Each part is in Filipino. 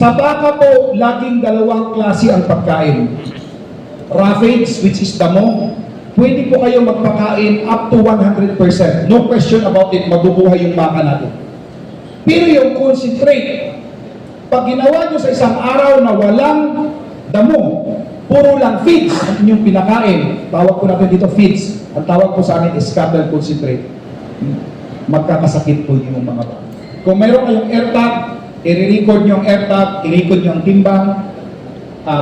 Sa baka po, laging dalawang klase ang pagkain. Roughage, which is damo, pwede po kayo magpakain up to 100%. No question about it, mabubuhay yung baka natin. Pero yung concentrate, pag ginawa nyo sa isang araw na walang damo, puro lang feeds ang inyong pinakain, tawag po natin dito feeds, ang tawag po sa amin is cattle concentrate. Magkakasakit po yung mga baka. Kung mayroon kayong AirTag, i-record nyo ang AirTag, i-record nyo ang timbang,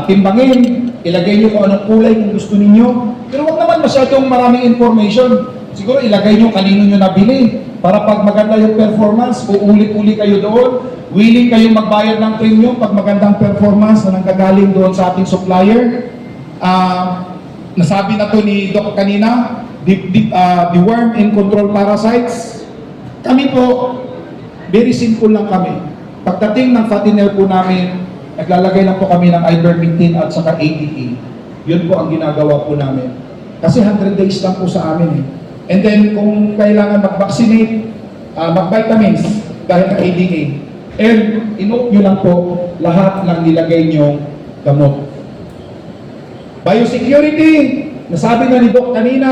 timbangin, ilagay nyo kung anong kulay kung gusto ninyo. Pero wag naman masyadong maraming information. Siguro ilagay nyo kanino nyo nabili para pag maganda yung performance, uulit-uli kayo doon, willing kayong magbayad ng premium pag magandang performance na nanggagaling doon sa ating supplier. Nasabi na to ni Doc kanina, the worm and control parasites. Kami po, very simple lang kami. Pagdating ng fattener po namin, naglalagay lang po kami ng ivermectin at saka ADA. Yun po ang ginagawa po namin. Kasi 100 days lang po sa amin eh. And then kung kailangan mag-vaccinate, mag-vitamins dahil ng ADA. And inote nyo lang po lahat ng nilagay nyo gamot. Biosecurity, nasabi na ni Doc kanina,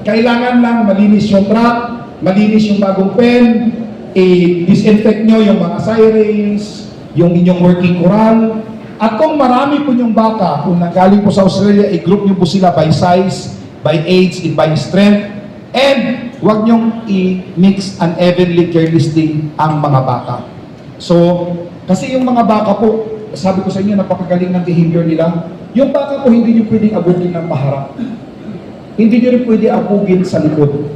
kailangan lang malinis yung truck, malinis yung bagong pen, i-disinfect nyo yung mga sirens, yung inyong working corral. At kung marami po yung baka, kung nanggaling po sa Australia, i-group nyo po sila by size, by age, and by strength. And huwag nyong i-mix unevenly, carelessly ang mga baka. So, kasi yung mga baka po, sabi ko sa inyo, napakagaling ng behavior nila. Yung baka po, hindi nyo pwedeng abugin ng paharap. Hindi nyo rin pwede abugin sa likod.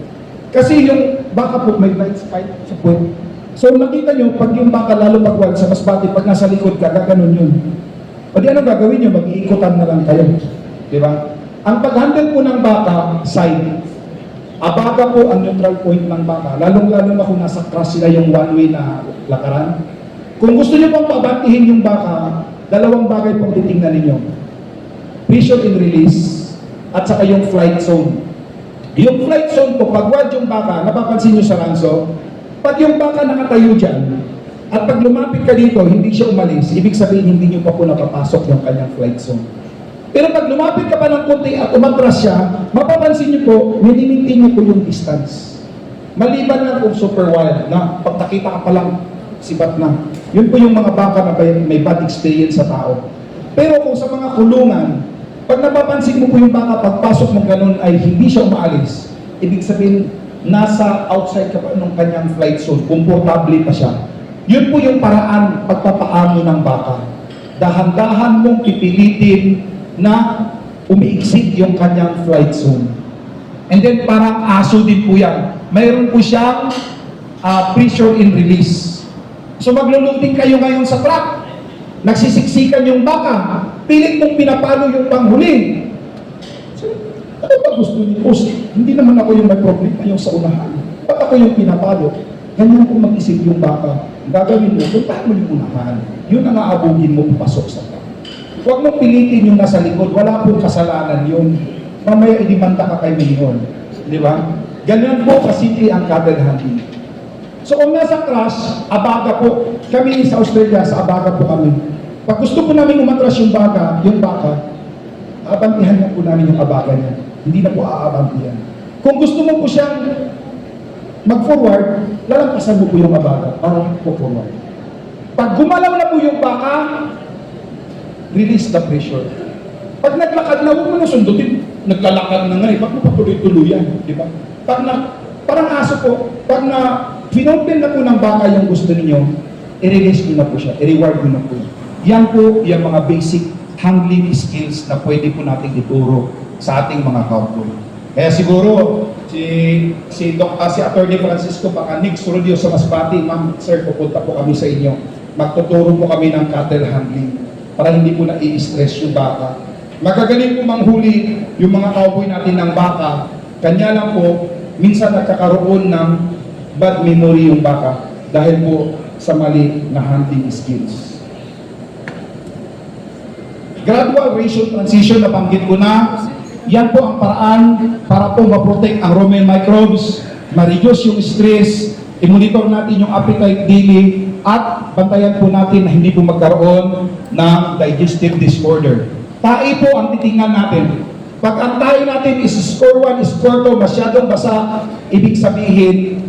Kasi yung baka po, may blind spot sa puwet. So nakita nyo, pag yung baka lalo pagwag sa masbate, pag nasa likod ka, gaganon yun. O di anong gagawin nyo? Mag-iikutan na lang kayo. Di ba? Ang pag-handle po ng baka, side. Abaga po ang neutral point ng baka. Lalong-lalo na kung nasa cross sila yung one-way na lakaran. Kung gusto nyo pong pabantihin yung baka, dalawang bagay pong titingnan ninyo. Pressure and release, at saka yung flight zone. Yung flight zone po, pagwad yung baka, napapansin nyo sa ranso, pag yung baka nakatayo dyan, at pag lumapit ka dito, hindi siya umalis, ibig sabihin hindi nyo pa po napapasok yung kanyang flight zone. Pero pag lumapit ka pa ng konti at umatras siya, mapapansin nyo po, minimintin nyo po yung distance. Maliban lang kung super wild na pag nakita ka palang sibat na. Yun po yung mga baka na may bad experience sa tao. Pero kung sa mga kulungan, pag napapansin mo po yung baka, pagpasok mo ganun ay hindi siya umaalis, ibig sabihin, nasa outside ka pa ng kanyang flight zone, komportable pa siya. Yun po yung paraan pagpapaamo ng baka. Dahan-dahan mong pipilitin na umiiksik yung kanyang flight zone. And then parang aso din po yan. Mayroon po siyang pressure and release. So magluluting kayo ngayon sa truck, nagsisiksikan yung baka, pilit mong pinapalo yung panghuli. Ano ba gusto niyo po? Hindi naman ako yung may problema yung sa unahan. Ba't ako yung pinapalo? Ganyan kung mag-isip yung baka. Ang gagawin mo, puntahan mo yung unahan. Yun ang aabugin mo pasok sa truck. Huwag mong pilitin yung nasa likod. Wala pong kasalanan yun. Mamaya idimanda ka kay Mayor. Di ba? Ganyan po kasimple ang cattle hunting. So kung nasa crash, abaga po. Kami sa Australia, sa abaga po kami. Pag gusto po namin umatras yung baka, abantihan na po namin yung abaga niya. Hindi na po aabantihan. Kung gusto mo po siyang mag-forward, lalampasan mo po yung abaga para po forward. Pag gumalaw na po yung baka, release the pressure. Pag naglakad na, huwag mo na sundutin. Naglalakad na nga eh, ba't mo pa tuloy-tuloyan? Di ba? Parang aso po, pag na finopen na po ng baka yung gusto ninyo, i-release nyo na po siya, i-reward nyo na po. Yan po yung mga basic handling skills na pwede po natin ituro sa ating mga cowboy. Kaya siguro, si Atty. Francisco baka next rodeo sa Masbate, ma'am, sir, pupunta po kami sa inyo. Magtuturo po kami ng cattle handling para hindi po na i-stress yung baka. Magagaling po manghuli yung mga cowboy natin ng baka, kanya lang po, minsan nagkakaroon ng bad memory yung baka dahil po sa mali na handling skills. Gradual ratio transition, nabanggit ko na, yan po ang paraan para po ma-protect ang rumen microbes, ma-reduce yung stress, i-monitor natin yung appetite daily at bantayan po natin na hindi po magkaroon ng digestive disorder. Tae po ang titingnan natin. Pag ang tae natin is score 1, score 2, masyadong basa, ibig sabihin,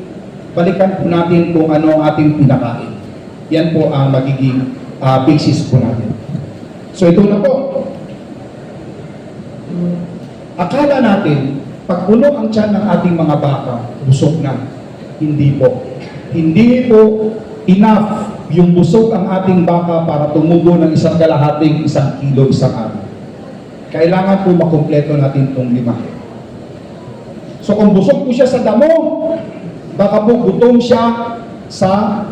balikan po natin kung ano ang ating pinakain. Yan po ang magiging basis po natin. So ito na po. Akala natin, pag puno ang tiyan ng ating mga baka, busog na. Hindi po. Hindi po enough yung busog ang ating baka para tumubo ng 1 kalahating 1 kilo isang araw. Kailangan po makumpleto natin itong 5. So kung busog po siya sa damo, baka po gutom siya sa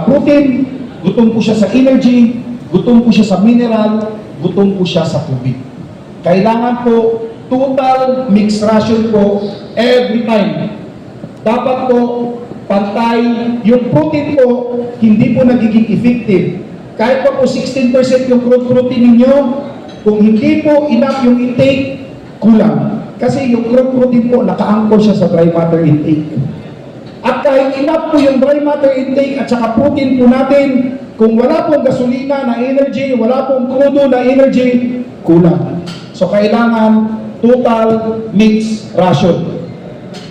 protein, gutom po siya sa energy, gutom po siya sa mineral, gutom po siya sa tubig. Kailangan po total mixed ration po every time. Dapat po pantay, yung protein po hindi po nagiging effective. Kahit pa po 16% yung crude protein ninyo, kung hindi po enough yung intake, kulang. Kasi yung crude protein po naka-anchor siya sa dry matter intake. At kahit enough po yung dry matter intake at saka protein po natin, kung wala pong gasolina na energy, wala pong crudo na energy, kulang. So kailangan total mixed ration.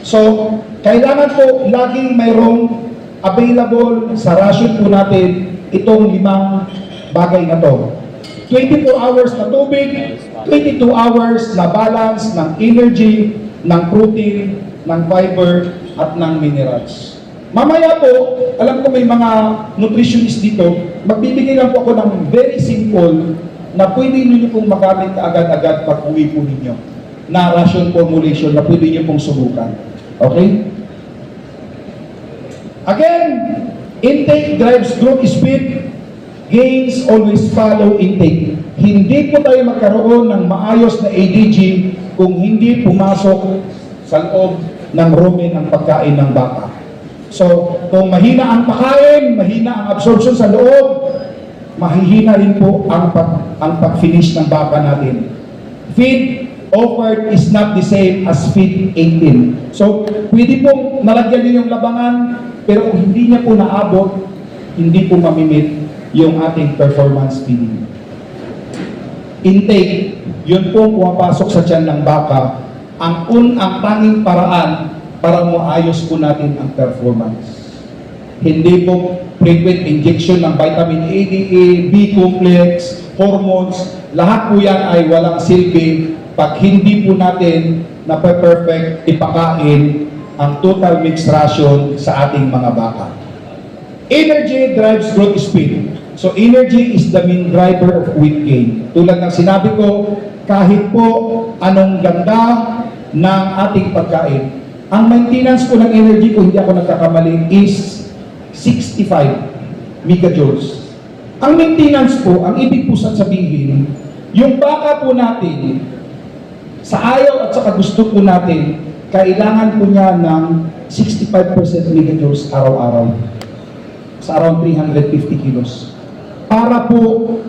So kailangan po laging mayroong available sa ration po natin itong 5 bagay na to. 24 hours na tubig, 22 hours na balance ng energy, ng protein, ng fiber, at ng minerals. Mamaya po, alam ko may mga nutritionist dito, magbibigay lang po ako ng very simple na pwede ninyo pong magamit agad-agad pag uwi po ninyo na ration formulation na pwede nyo pong subukan. Okay? Again, intake drives growth speed, gains always follow intake. Hindi po tayo magkaroon ng maayos na ADG kung hindi pumasok sa loob ng rumen ang pagkain ng baka. So, kung mahina ang pagkain, mahina ang absorption sa loob, mahihina rin po ang pag-finish ng baka natin. Feed offered is not the same as feed 18. So, pwede pong nalagyan niyo yung labangan, pero kung hindi niya po naabot, hindi po mamimit yung ating performance feeding. Intake, yun po pumapasok sa tiyan ng baka, ang tanging paraan para maayos po natin ang performance. Hindi po frequent injection ng vitamin A, D, A, B complex, hormones, lahat po yan ay walang silbi pag hindi po natin na perfect ipakain ang total mixed ration sa ating mga baka. Energy drives growth speed. So energy is the main driver of weight gain. Tulad ng sinabi ko, kahit po anong ganda ng ating pagkain, ang maintenance po ng energy, kung hindi ako nagkakamali, is 65 megajoules. Ang maintenance po, ang ibig po sabihin, yung baka po natin, sa ayaw at sa gusto po natin, kailangan po niya ng 65% megajoules araw-araw. Sa around 350 kilos. Para po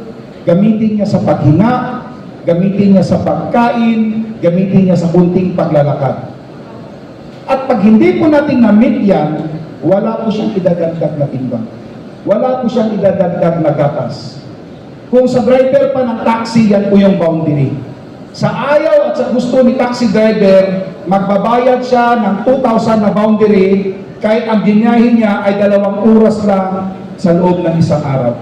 gamitin niya sa paghinga, gamitin niya sa pagkain, gamitin niya sa kunting paglalakad. At pag hindi po natin na-meet yan, wala po siyang idadagdag na timbang. Wala po siyang idadagdag na gatas. Kung sa driver pa ng taxi, yan po yung boundary. Sa ayaw at sa gusto ni taxi driver, magbabayad siya ng 2,000 na boundary kahit ang binyahin niya ay 2 oras lang sa loob ng isang araw.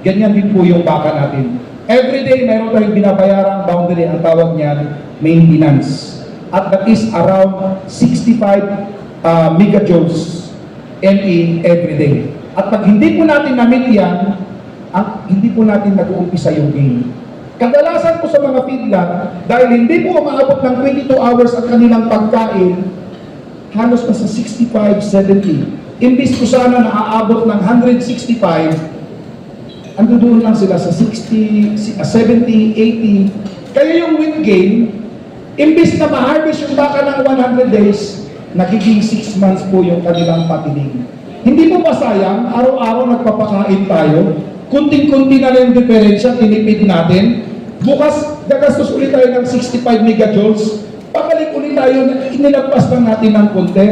Ganyan din po yung baka natin. Every day, mayroon tayong binabayarang boundary, ang tawag niyan, maintenance. At that is around 65 megajoules ME every day. At pag hindi po natin na-meet yan, hindi po natin nag-uumpisa yung gain. Kadalasan po sa mga feedlot, dahil hindi po umaabot ng 22 hours ang kanilang pagkain, halos na sa 65, 70. Imbis ko sana na aabot ng 165, ando doon lang sila sa 60, 70, 80. Kaya yung weight gain, imbis na ma-harvest yung baka ng 100 days, nagiging 6 months po yung kanilang patining. Hindi po ba sayang, araw-araw nagpapakain tayo, kunting-kunti na lang yung diferensya, tinipid natin, bukas gagastos ulit tayo ng 65 megajoules, pabalik ulit tayo, inilagpas lang natin ng konti.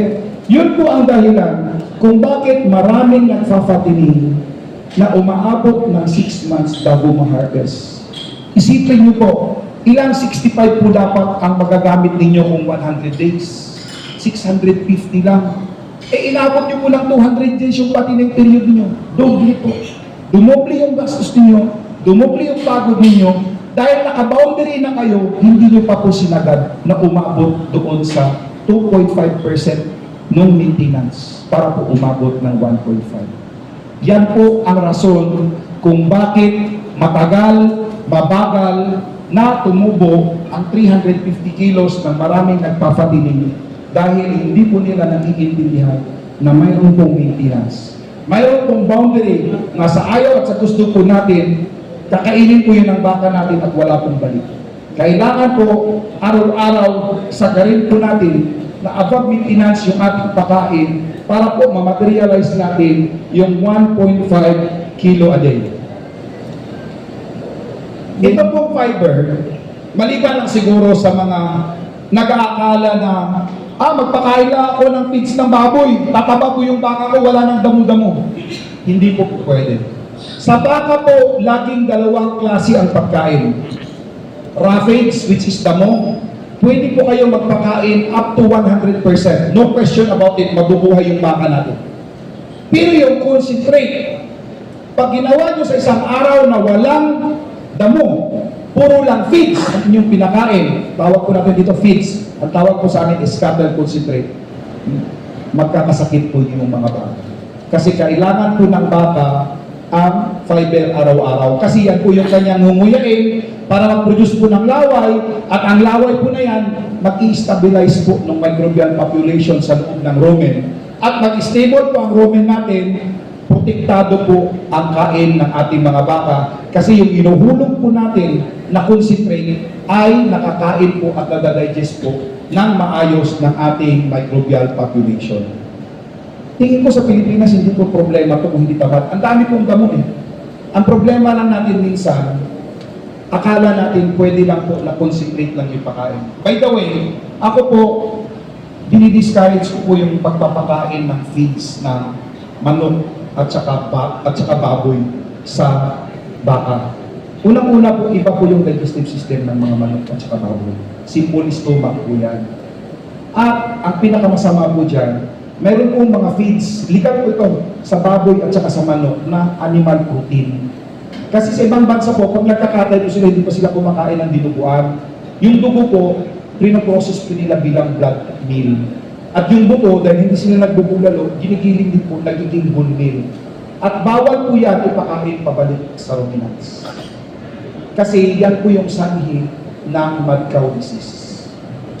Yun po ang dahilan kung bakit maraming nagfa-fattening na umaabot ng 6 months bago ma-harvest. Isipin niyo po, ilang 65 po dapat ang magagamit ninyo kung 100 days? 650 lang. Eh inabot niyo po lang 200 days yung fattening period niyo. Doble po. Dumoble yung gastos niyo, dumoble yung pagod niyo, dahil naka-boundary na kayo, hindi niyo pa po sinagad na umabot doon sa 2.5% ng maintenance para po umabot ng 1.5. Yan po ang rason kung bakit matagal, mabagal na tumubo ang 350 kilos ng maraming nagpapatinig dahil hindi po nila naiintindihan na mayroon pong maintenance. Mayroon pong boundary na sa ayaw at sa gusto po natin, kakainin po yun ang baka natin at wala pong balik. Kailangan po araw-araw sagarin po natin na above maintenance yung ating pakain para po ma-materialize natin yung 1.5 kilo a day. Ito pong fiber, maliban lang siguro sa mga nag-aakala na magpakain lang ako ng feeds ng baboy, tataba po yung baka ko, wala nang damo-damo. Hindi po pwede. Sa baka po, laging dalawang klase ang pagkain. Roughage, which is damo, pwede po kayo magpakain up to 100%. No question about it, mabubuhay yung baka natin. Pero yung concentrate, pag ginawa nyo sa isang araw na walang damo, puro lang feeds ang inyong pinakain, tawag po natin dito feeds, ang tawag po sa amin is cattle concentrate, magkakasakit po yung mga baka. Kasi kailangan po ng baka ang fiber araw-araw. Kasi yan po yung kanyang hunguyain para mag-produce po ng laway, at ang laway po na yan, mag-i-stabilize po ng microbial population sa loob ng rumen. At mag-stable po ang rumen natin, protektado po ang kain ng ating mga baka. Kasi yung inuhulog po natin na concentrate ay nakakain po at nadadigest po ng maayos ng ating microbial population. Tingin ko sa Pilipinas, hindi po problema ito kung hindi tapat. Ang dami pong damo eh. Ang problema lang natin minsan, akala natin pwede lang po na concentrate lang yung pakain. By the way, ako po, dinidiscourage ko po yung pagpapakain ng feeds na manok at saka baboy sa baka. Unang-una po, iba po yung digestive system ng mga manok at saka baboy. Simple stomach po yan. At ang pinakamasama po dyan, meron pong mga feeds, likat po ito sa baboy at saka sa manok na animal protein. Kasi sa ibang bansa po, pag nagkakatay po sila, hindi pa sila kumakain ng dinuguan. Yung dugo po, pinoprocess po nila bilang blood meal. At yung buto, dahil hindi sila nagbubulalo, ginigiling din po, nagiging bone meal. At bawal po yan ipakain pabalik sa ruminants. Kasi yan po yung sanhi ng mad cow disease.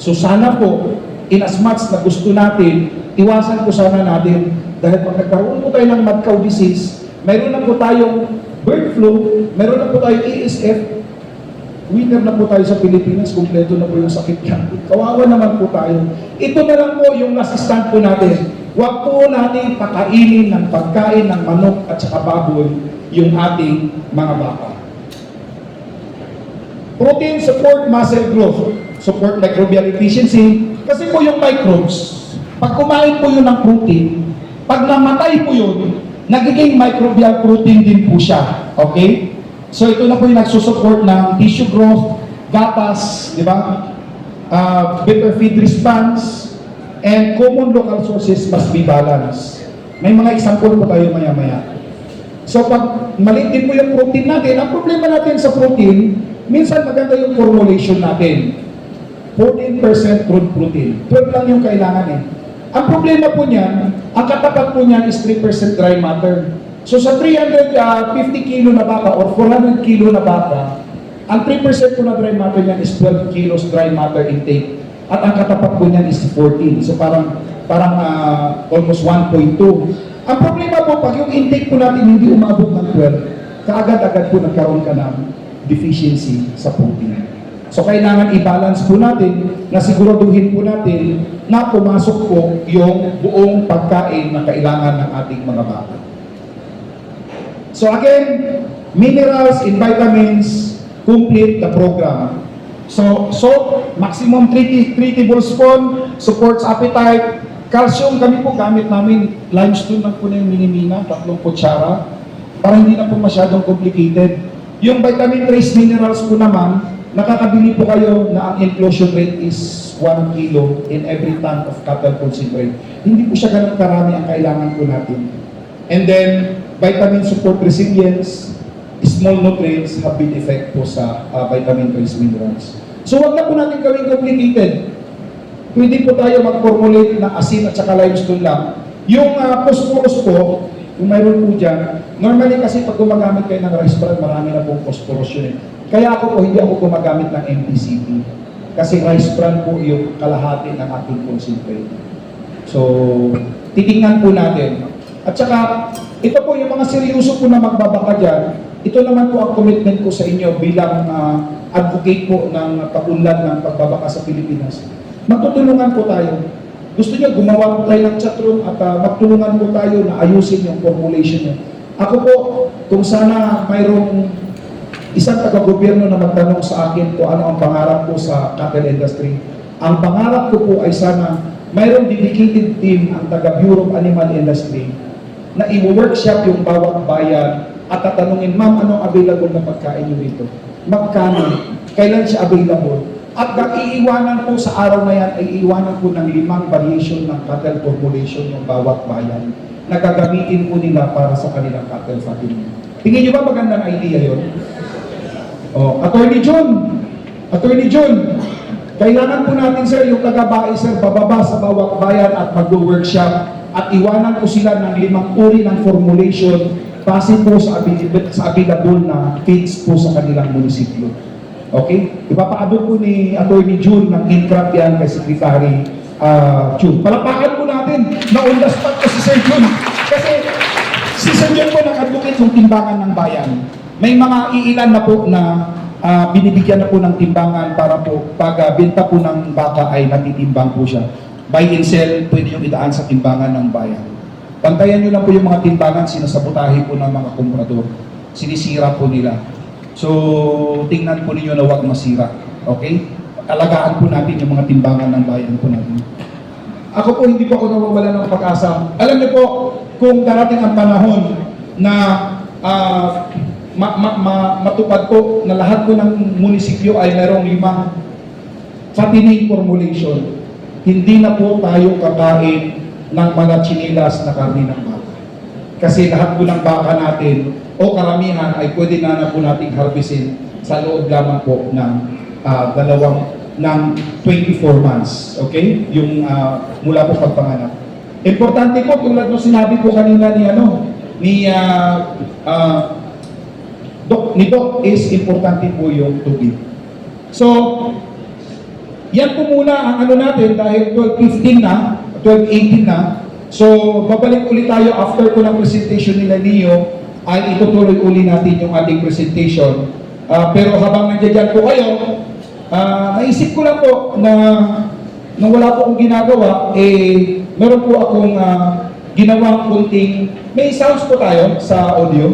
So sana po, in as much na gusto natin, iwasan po sana natin, dahil pag nagkaroon po tayo ng mad cow disease, mayroon na po tayong bird flu, meron na po tayong ESF, winner na po tayo sa Pilipinas, kumpleto na po yung sakit yan. Kawawa naman po tayo. Ito na lang po yung last stand po natin. Huwag po natin pakainin ng pagkain ng manok at saka baboy yung ating mga baka. Protein support muscle growth, support microbial efficiency, kasi po yung microbes, pag kumain po yun ng protein, pag namatay po yun, nagiging microbial protein din po siya. Okay? So ito na po yung nagsusupport ng tissue growth, gatas, di ba? Better feed response, and common local sources must be balanced. May mga example po tayo maya-maya. So pag maliit din po yung protein natin, ang problema natin sa protein, minsan maganda yung formulation natin. 14% crude protein. 12 lang yung kailangan eh. Ang problema po niyan, ang katapat po niyan is 3% dry matter. So sa 350 kilo na baka or 400 kilo na baka, ang 3% po na dry matter niyan is 12 kilos dry matter intake. At ang katapat po niyan is 14. So parang almost 1.2. Ang problema po, pag yung intake po natin hindi umabot ng 12, kaagad-agad po nagkaroon ka ng deficiency sa protein. So kailangan i-balance po natin na siguraduhin po natin na pumasok po yung buong pagkain na kailangan ng ating mga baka. So again, minerals and vitamins complete the program. So maximum 3 tablespoon supports appetite, Calcium, kami po gamit namin, limestone lang po na yung minimina, 3 kutsara, para hindi na po masyadong complicated. Yung vitamin trace minerals po naman, nakakabili po kayo na ang inclusion rate is 1 kilo in every ton of cattle concentrate. Hindi po siya ganun karami ang kailangan po natin. And then, vitamin support resilience, small nutrients have been effect po sa vitamin trace minerals. So, wag na po natin gawing complicated. Pwede po tayo mag-formulate ng asin at saka limestone lang. Yung phosphorus po, kung mayroon po dyan, normally kasi pag gumagamit kayo ng rice bran, marami na pong phosphorus yun eh. Kaya ako po, hindi ako gumagamit ng MPCP. Kasi rice bran po yung kalahati ng ating concentrate. So, titingnan po natin. At saka, ito po yung mga seryoso po na magbabaka dyan, ito naman po ang commitment ko sa inyo bilang advocate po ng paunlad ng pagbabaka sa Pilipinas. Matutulungan po tayo. Gusto niyo, gumawa po tayo ng chatroom at magtulungan po tayo na ayusin yung formulation niyo. Ako po, kung sana mayroong isang taga-gobyerno na magtanong sa akin kung ano ang pangarap ko sa cattle industry, ang pangarap ko po ay sana mayroong dedicated team ang taga-Bureau of Animal Industry na i-workshop yung bawat bayan at tatanungin, ma'am, anong available na pagkain niyo dito? Magkano? Kailan siya available? At iiwanan po sa araw na yan, ay iiwanan po ng 5 variation ng cattle formulation yung bawat bayan na gagamitin po nila para sa kanilang cattle fattening. Tingin nyo ba magandang idea yun? Oh, Attorney John, kailangan po natin sir, yung taga-bae sir, bababa sa bawat bayan at mag-workshop at iwanan po sila ng 5 uri ng formulation base po sa available na feeds po sa kanilang munisipyo. Okay? Ipapaabot po ni Attorney June ng INCRAP yan kay Secretary June. Palapakan po natin na on the spot ko si Sir June. Kasi si Sir June po nag-advocate ng timbangan ng bayan. May mga iilan na po na binibigyan na po ng timbangan para po pag benta po ng baka ay natitimbang po siya. Buy and sell, pwede yung idaan sa timbangan ng bayan. Pantayan nyo lang po yung mga timbangan, sinasabotahe po ng mga komprador. Sinisira po nila. So, tingnan po ninyo na huwag masira. Okay? Alagaan po natin yung mga timbangan ng bayan po natin. Ako po, hindi po ako nawawala ng pag-asa. Alam niyo po, kung darating ang panahon na matupad po na lahat po ng munisipyo ay merong 5 fattening formulation, hindi na po tayo kakain ng mga chinilas na karne ng baka. Kasi lahat po ng baka natin o karamihan ay pwede na po nating harvestin sa loob lamang po ng 24 months. Okay? Yung mula po pagpanganak. Importante po, tulad ng sinabi po kanina ni Doc is importante po yung tubig. So, yan po muna ang natin dahil 12:15 na, 12:18 na. So, babalik ulit tayo after ko ng presentation nila Neo, ay itutuloy uli natin yung ating presentation. Pero habang nandiyan po kayo, naisip ko lang po na nung wala po akong ginagawa, meron po akong ginawang kunting, may sounds po tayo sa audio.